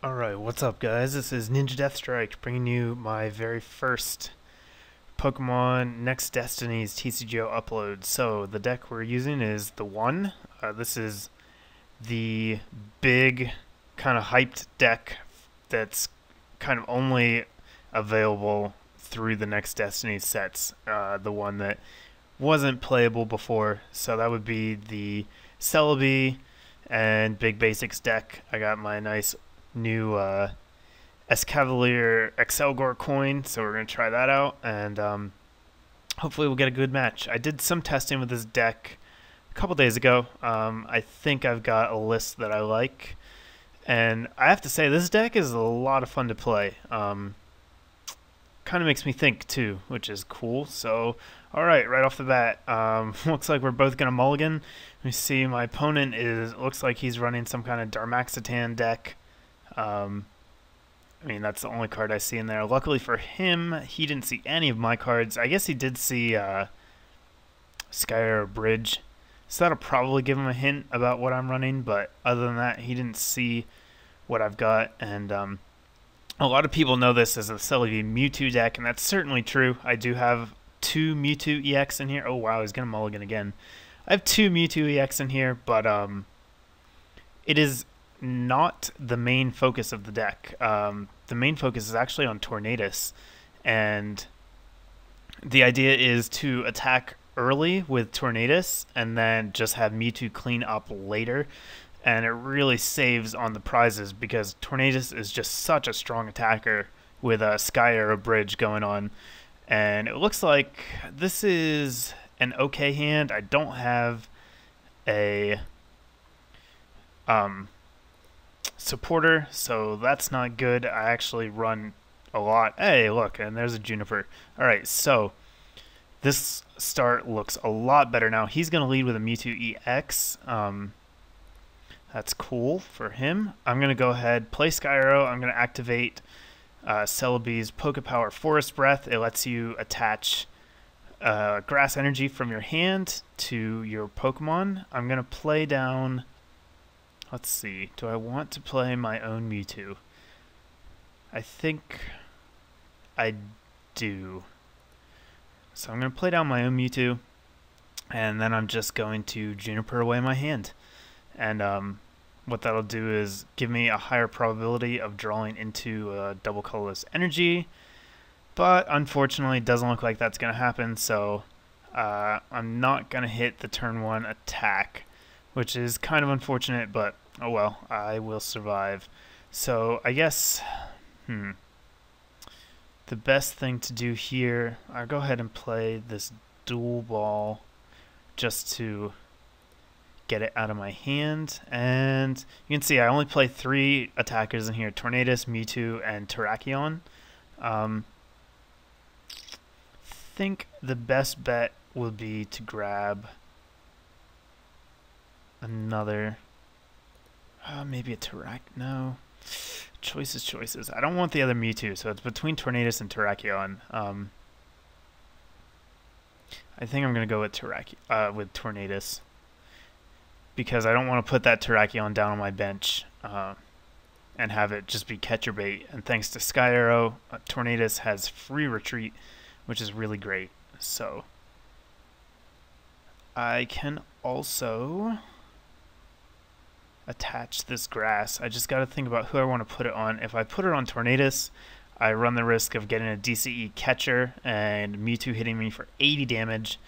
Alright, what's up guys? This is NinjaDeathStrike bringing you my very first Pokemon Next Destiny's TCGO upload. So the deck we're using is the one. This is the big kind of hyped deck that's kind of only available through the Next Destiny sets. The one that wasn't playable before. So that would be the Celebi and Big Basics deck. I got my nice new Cavalier Excelgor coin, so we're going to try that out, and hopefully we'll get a good match. I did some testing with this deck a couple days ago. I think I've got a list that I like, and I have to say this deck is a lot of fun to play. Kind of makes me think too, which is cool. So alright, right off the bat, looks like we're both going to mulligan. We see my opponent looks like he's running some kind of Darmaxitan deck. I mean, that's the only card I see in there. Luckily for him, he didn't see any of my cards. I guess he did see Sky Bridge, so that'll probably give him a hint about what I'm running, but other than that, he didn't see what I've got. And a lot of people know this as a Celebi Mewtwo deck, and that's certainly true. I do have two Mewtwo EX in here. Oh wow, he's gonna mulligan again. I have two Mewtwo EX in here, but it is not the main focus of the deck. The main focus is actually on Tornadus, and the idea is to attack early with Tornadus and then just have Mewtwo clean up later, and it really saves on the prizes because Tornadus is just such a strong attacker with a Sky Arrow Bridge going on. And it looks like this is an okay hand. I don't have a supporter, so that's not good. I actually run a lot. Hey, look, and there's a Juniper. Alright, so this start looks a lot better now. He's going to lead with a Mewtwo EX. That's cool for him. I'm going to go ahead, play Sky Arrow. I'm going to activate Celebi's Pokepower Forest Breath. It lets you attach grass energy from your hand to your Pokemon. I'm going to play down... Let's see, do I want to play my own Mewtwo? I think I do. So I'm going to play down my own Mewtwo, and then I'm just going to Juniper away my hand. And what that'll do is give me a higher probability of drawing into double colorless energy, but unfortunately it doesn't look like that's going to happen, so I'm not going to hit the turn 1 attack, which is kind of unfortunate, but oh well, I will survive. So I guess, the best thing to do here, I'll go ahead and play this dual ball just to get it out of my hand. And you can see I only play 3 attackers in here: Tornadus, Mewtwo, and Terrakion. I think the best bet will be to grab another, maybe a no. Choices. I don't want the other Mewtwo, so it's between Tornadus and Terrakion. I think I'm gonna go with Tornadus, because I don't want to put that Terrakion down on my bench and have it just be catcher bait. And thanks to Sky Arrow, Tornadus has free retreat, which is really great. So I can also attach this grass. I just got to think about who I want to put it on. If I put it on Tornadus, I run the risk of getting a DCE catcher and Mewtwo hitting me for 80 damage,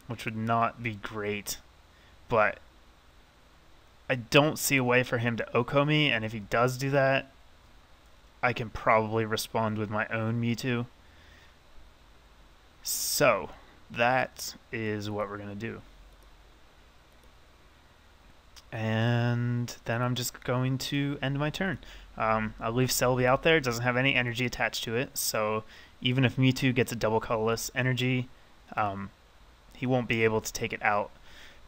which would not be great. But I don't see a way for him to OHKO me, and if he does do that, I can probably respond with my own Mewtwo. So that is what we're going to do. And then I'm just going to end my turn. I'll leave Celebi out there. It doesn't have any energy attached to it, so even if Mewtwo gets a double colorless energy, he won't be able to take it out.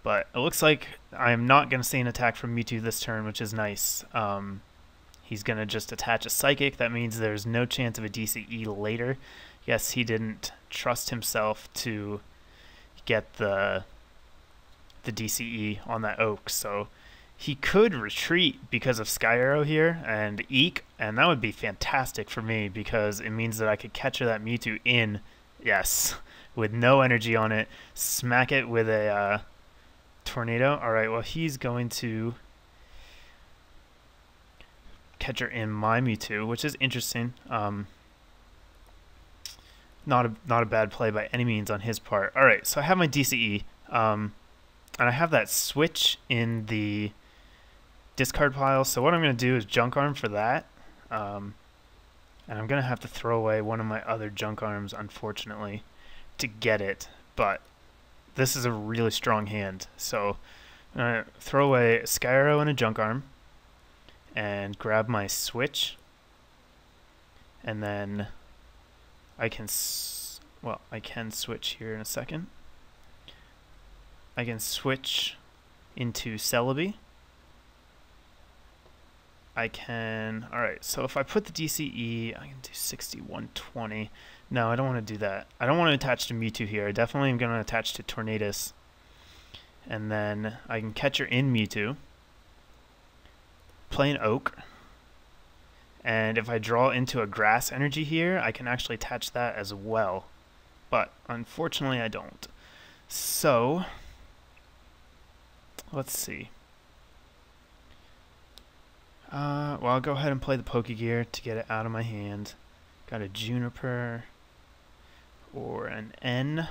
But it looks like I'm not going to see an attack from Mewtwo this turn, which is nice. He's going to just attach a Psychic. That means there's no chance of a DCE later. Yes, he didn't trust himself to get the DCE on that Oak, so He could retreat because of Sky Arrow here and Eek, and that would be fantastic for me because it means that I could catch that Mewtwo in, yes, with no energy on it, smack it with a tornado. Alright, well he's going to catch her in my Mewtwo, which is interesting. Not a bad play by any means on his part. Alright, so I have my DCE, and I have that switch in the discard pile, so what I'm going to do is Junk Arm for that, and I'm going to have to throw away one of my other Junk Arms, unfortunately, to get it, but this is a really strong hand, so I'm going to throw away a Sky Arrow and a Junk Arm, and grab my switch, and then I can switch here in a second. I can switch into Celebi. I can, alright, so if I put the DCE, I can do 6120. No, I don't want to do that. I don't want to attach to Mewtwo here. I definitely am going to attach to Tornadus. And then I can catch her in Mewtwo. Play an Oak. And if I draw into a Grass energy here, I can actually attach that as well. But unfortunately I don't. So, let's see. Well, I'll go ahead and play the Pokegear to get it out of my hand. Got a Juniper or an N.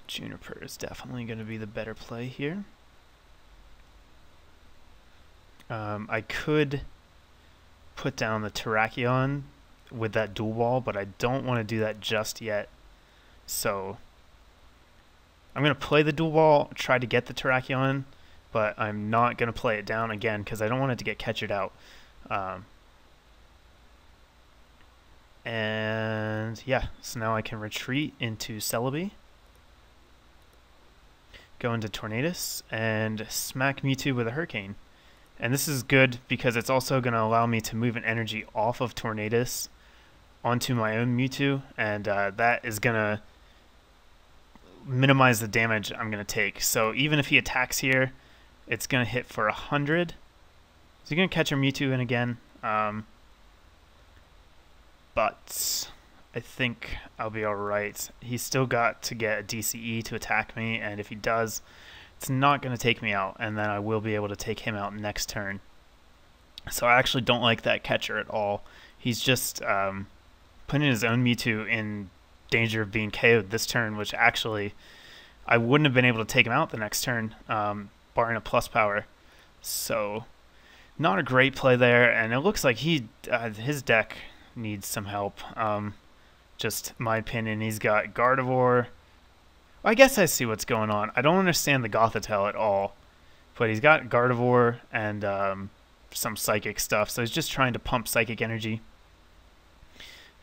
Juniper is definitely going to be the better play here. I could put down the Terrakion with that dual ball, but I don't want to do that just yet. So I'm going to play the dual ball, try to get the Terrakion, but I'm not going to play it down again because I don't want it to get catchered out. And yeah, so now I can retreat into Celebi, go into Tornadus, and smack Mewtwo with a Hurricane. And this is good because it's also going to allow me to move an energy off of Tornadus onto my own Mewtwo, and that is going to minimize the damage I'm going to take. So even if he attacks here, it's going to hit for 100. So you're going to catch your Mewtwo in again. But I think I'll be alright. He's still got to get a DCE to attack me, and if he does, it's not going to take me out, and then I will be able to take him out next turn. So I actually don't like that catcher at all. He's just putting his own Mewtwo in danger of being KO'd this turn, which actually I wouldn't have been able to take him out the next turn, barring a plus power. So not a great play there, and it looks like his deck needs some help. Just my opinion, he's got Gardevoir. I guess I see what's going on. I don't understand the Gothitelle at all, but he's got Gardevoir and some Psychic stuff, so he's just trying to pump Psychic energy.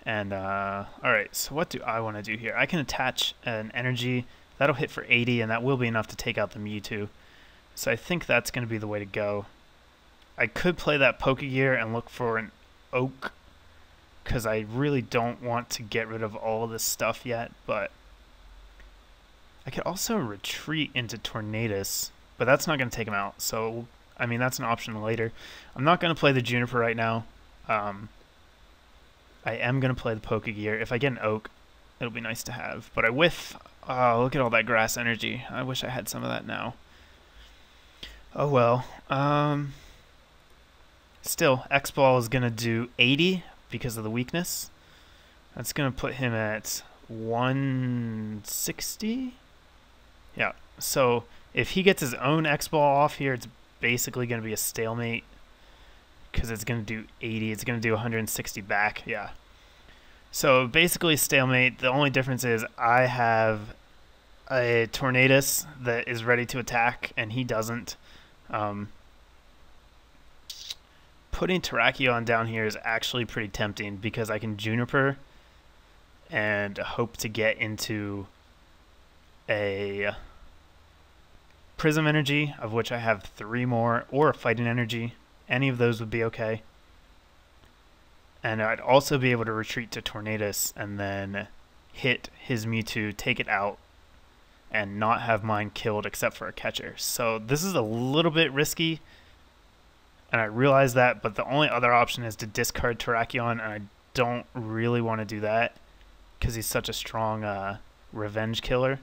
And alright, so what do I want to do here? I can attach an energy. That'll hit for 80, and that will be enough to take out the Mewtwo. So I think that's going to be the way to go. I could play that Pokegear and look for an Oak, because I really don't want to get rid of all of this stuff yet, but I could also retreat into Tornadus, but that's not going to take him out. So, I mean, that's an option later. I'm not going to play the Juniper right now. I am going to play the Pokegear. If I get an Oak, it'll be nice to have. But I whiff. Oh, look at all that grass energy. I wish I had some of that now. Oh well. Still, X-Ball is going to do 80 because of the weakness. That's going to put him at 160. Yeah, so if he gets his own X-Ball off here, it's basically going to be a stalemate because it's going to do 80. It's going to do 160 back, yeah. So basically stalemate. The only difference is I have a Tornadus that is ready to attack, and he doesn't. Putting Terrakion down here is actually pretty tempting because I can Juniper and hope to get into a Prism energy, of which I have 3 more, or a Fighting energy. Any of those would be okay. And I'd also be able to retreat to Tornadus and then hit his Mewtwo, take it out, and not have mine killed except for a catcher. So this is a little bit risky, and I realize that, but the only other option is to discard Terrakion, and I don't really want to do that because he's such a strong revenge killer.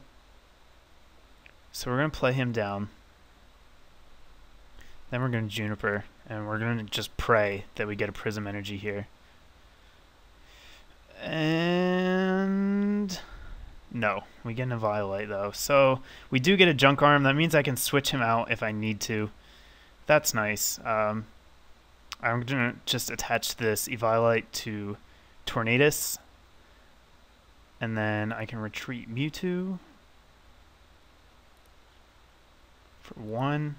So we're going to play him down. Then we're going to Juniper, and we're going to just pray that we get a Prism Energy here. And no, we get a Violet though. So we do get a Junk Arm. That means I can switch him out if I need to. That's nice. I'm going to just attach this Eviolite to Tornadus. And then I can retreat Mewtwo for 1.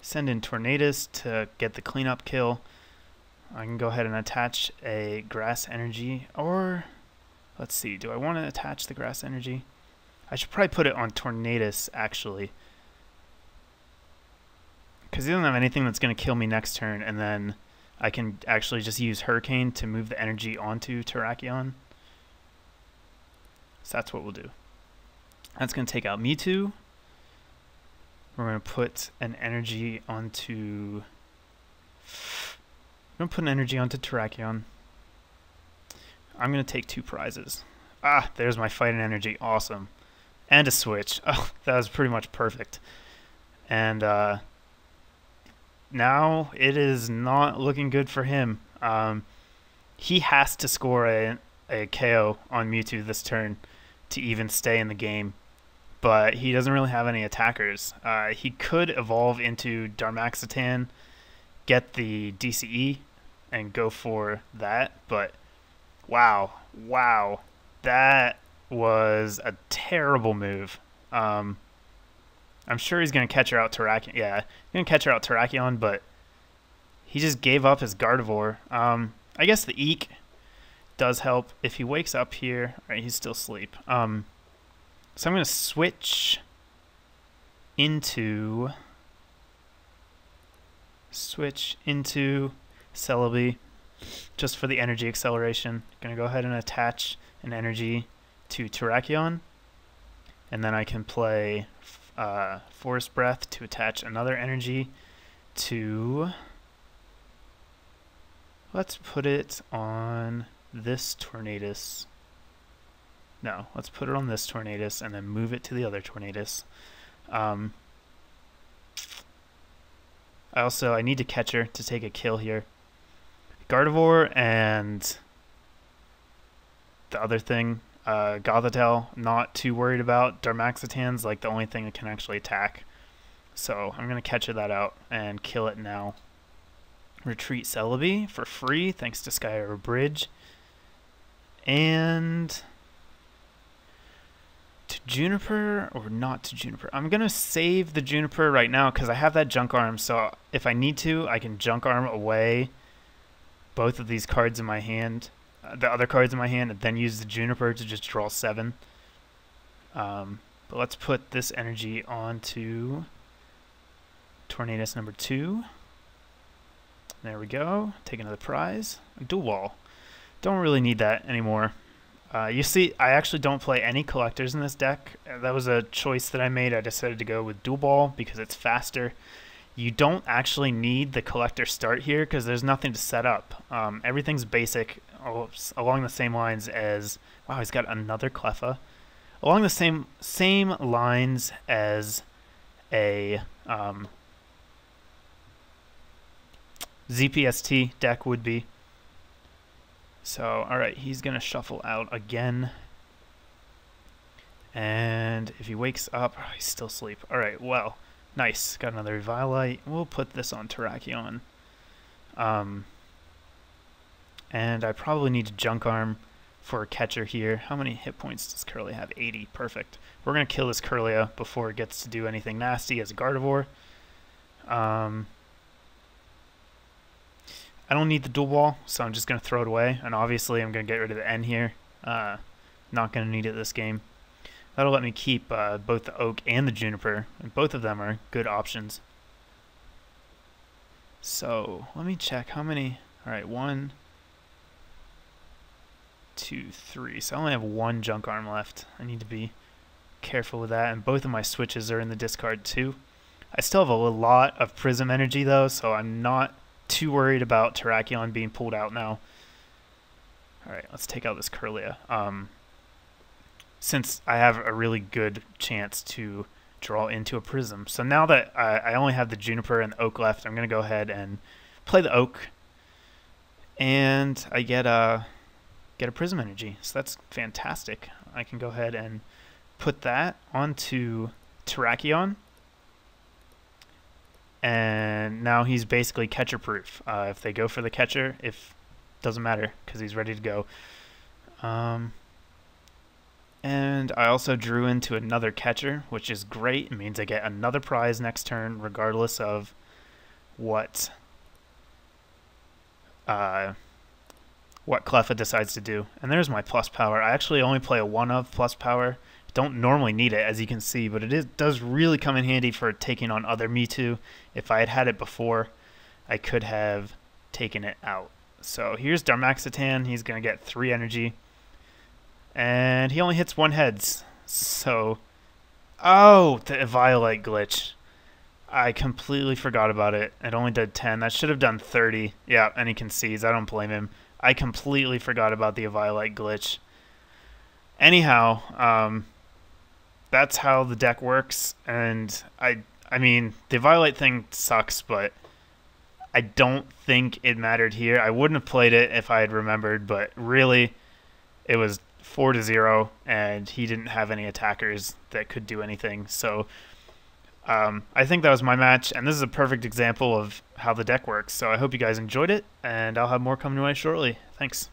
Send in Tornadus to get the cleanup kill. I can go ahead and attach a Grass Energy, or let's see, do I want to attach the Grass Energy? I should probably put it on Tornadus actually, because he doesn't have anything that's going to kill me next turn, and then I can actually just use Hurricane to move the energy onto Terrakion. So that's what we'll do. That's going to take out Mewtwo. We're going to put an energy onto... I'm going to put an energy onto Terrakion. I'm going to take 2 prizes. Ah, there's my fighting energy. Awesome. And a switch. Oh, that was pretty much perfect. And now it is not looking good for him. He has to score a KO on Mewtwo this turn to even stay in the game. But he doesn't really have any attackers. He could evolve into Darmaxitan, get the DCE, and go for that. But wow, that was a terrible move. I'm sure he's going to catch her out Terrakion. Yeah, he's going to catch her out Terrakion, but he just gave up his Gardevoir. I guess the Eek does help. If he wakes up here, all right, he's still asleep. So I'm going to switch into Celebi just for the energy acceleration. Going to go ahead and attach an energy to Terrakion, and then I can play Forest Breath to attach another energy to... Let's put it on this Tornadus. No, let's put it on this Tornadus and then move it to the other Tornadus. I need to catch her to take a kill here. Gardevoir and the other thing, Gothitelle, not too worried about. Darmaxitan's like the only thing that can actually attack. So I'm going to catch that out and kill it now. Retreat Celebi for free thanks to Skyward Bridge. And... to Juniper or not to Juniper? I'm going to save the Juniper right now because I have that Junk Arm, so if I need to, I can Junk Arm away both of these cards in my hand, the other cards in my hand, and then use the Juniper to just draw 7. But let's put this energy onto Tornadus number 2. There we go. Take another prize. A Dual Wall. Don't really need that anymore. You see, I actually don't play any collectors in this deck. That was a choice that I made. I decided to go with Dual Ball because it's faster. You don't actually need the collector start here because there's nothing to set up. Everything's basic along the same lines as... Wow, he's got another Cleffa. Along the same lines as a ZPST deck would be. So, alright, he's going to shuffle out again. And if he wakes up, oh, he's still asleep. Alright, well, nice. Got another Eviolite. We'll put this on Terrakion. And I probably need to Junk Arm for a catcher here. How many hit points does Kirlia have? 80. Perfect. We're going to kill this Kirlia before it gets to do anything nasty as a Gardevoir. I don't need the Dual Wall, so I'm just going to throw it away. And obviously I'm going to get rid of the N here. Not going to need it this game. That'll let me keep both the Oak and the Juniper. And both of them are good options. So let me check how many. Alright, 1, 2, 3. So I only have 1 junk arm left. I need to be careful with that. And both of my switches are in the discard too. I still have a lot of prism energy though, so I'm not too worried about Terrakion being pulled out now. Alright, let's take out this Curlia. Since I have a really good chance to draw into a prism. So now that I only have the Juniper and the Oak left, I'm going to go ahead and play the Oak. And I get a prism energy. So that's fantastic. I can go ahead and put that onto Terrakion. And now he's basically catcher proof. If they go for the catcher, doesn't matter because he's ready to go. And I also drew into another catcher, which is great. It means I get another prize next turn, regardless of what Cleffa decides to do. And there's my plus power. I actually only play a 1 of plus power. Don't normally need it, as you can see, but it does really come in handy for taking on other Mewtwo. If I had it before, I could have taken it out. So here's Darmaxitan. He's going to get 3 energy. And he only hits 1 heads. So, oh, the Eviolite glitch. I completely forgot about it. It only did 10. That should have done 30. Yeah, and he concedes. I don't blame him. I completely forgot about the Eviolite glitch. Anyhow, that's how the deck works. And I mean, the Eviolite thing sucks, but I don't think it mattered here. I wouldn't have played it if I had remembered, but really, it was 4-0, and he didn't have any attackers that could do anything. So I think that was my match, and this is a perfect example of how the deck works. So I hope you guys enjoyed it, and I'll have more coming your way shortly. Thanks.